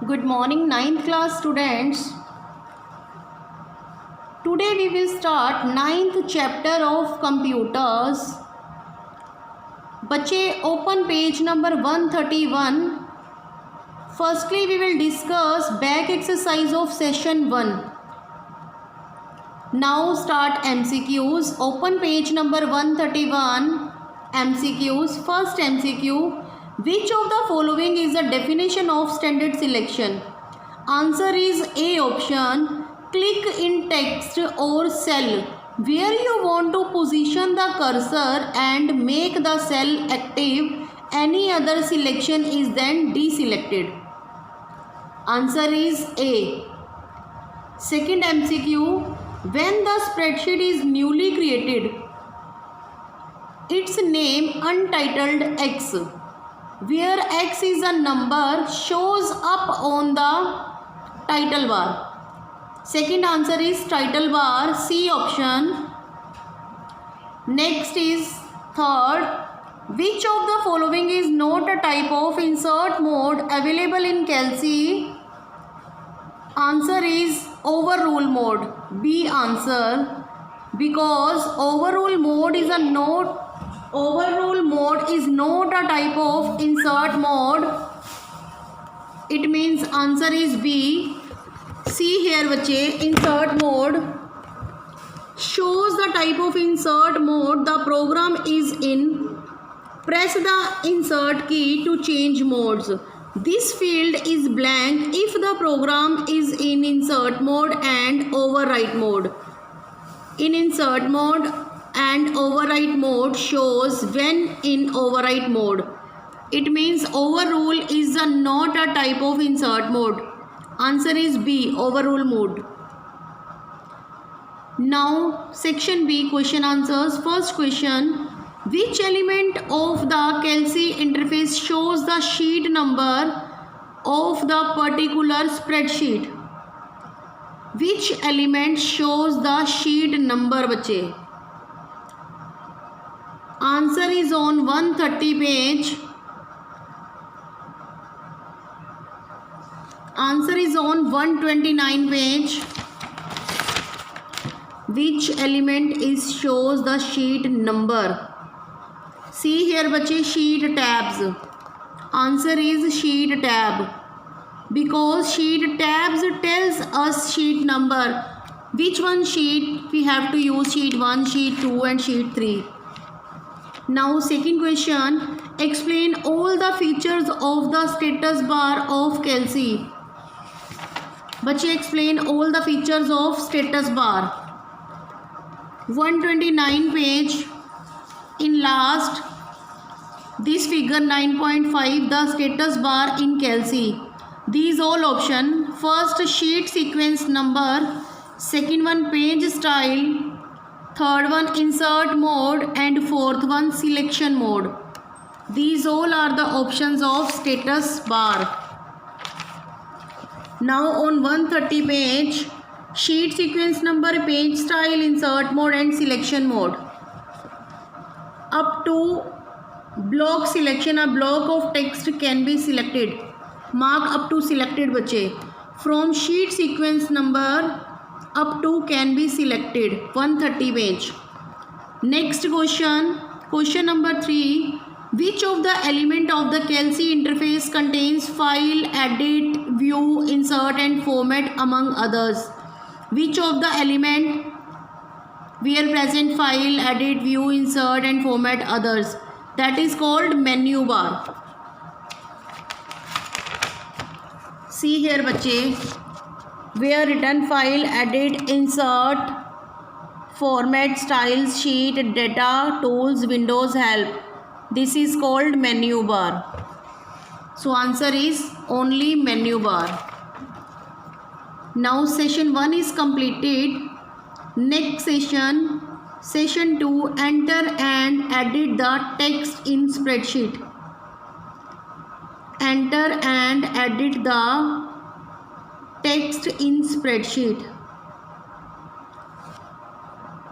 Good morning, ninth class students. Today we will start ninth chapter of computers. बच्चे open page number 131. Firstly we will discuss back exercise of session 1. Now start MCQs. Open page number 131. MCQs. First MCQ. Which of the following is the definition of standard selection? Answer is A option. Click in text or cell where you want to position the cursor and make the cell active. Any other selection is then deselected. Answer is A. Second MCQ. When the spreadsheet is newly created, its name untitled X, where X is a number, shows up on the title bar. Second answer is title bar, C option. Next is third. Which of the following is not a type of insert mode available in Kelsey? Answer is overrule mode, B answer, because overrule mode is not a type of insert mode. It means answer is B. See here बच्चे, insert mode shows the type of insert mode the program is in. Press the insert key to change modes. This field is blank if the program is in insert mode and overwrite mode. In insert mode and overwrite mode shows when in overwrite mode. It means overrule is not a type of insert mode. Answer is B, overrule mode. Now section B, question answers. First question. Which element of the Kelsey interface shows the sheet number of the particular spreadsheet? Which element shows the sheet number बच्चे? Answer is on 130 page. Answer is on 129 page. Which element is shows the sheet number? See here बच्चे, sheet tabs. Answer is sheet tab, because sheet tabs tells us sheet number. Which one sheet we have to use? Sheet 1, sheet 2 and sheet 3. Now second question. Explain all the features of the status bar of Kelsey. बच्चे explain all the features of status bar. 129 page. In last, this figure 9.5, the status bar in Kelsey. These all option. First, sheet sequence number. Second one, page style. Third one, insert mode. And fourth one, selection mode. These all are the options of status bar. Now on 130 page, sheet sequence number, page style, insert mode and selection mode. Up to block selection, a block of text can be selected. Mark up to selected बच्चे. From sheet sequence number up to can be selected. 130 page. Next question. Question number 3. Which of the element of the Kelsey interface contains file, edit, view, insert and format among others? Which of the element where present file, edit, view, insert and format others? That is called menu bar. See here बच्चे, where written file, edit, insert, format, styles, sheet, data, tools, windows, help. This is called menu bar. So answer is only menu bar. Now session 1 is completed. Next session, session 2, enter and edit the text in spreadsheet. Enter and edit the text in spreadsheet.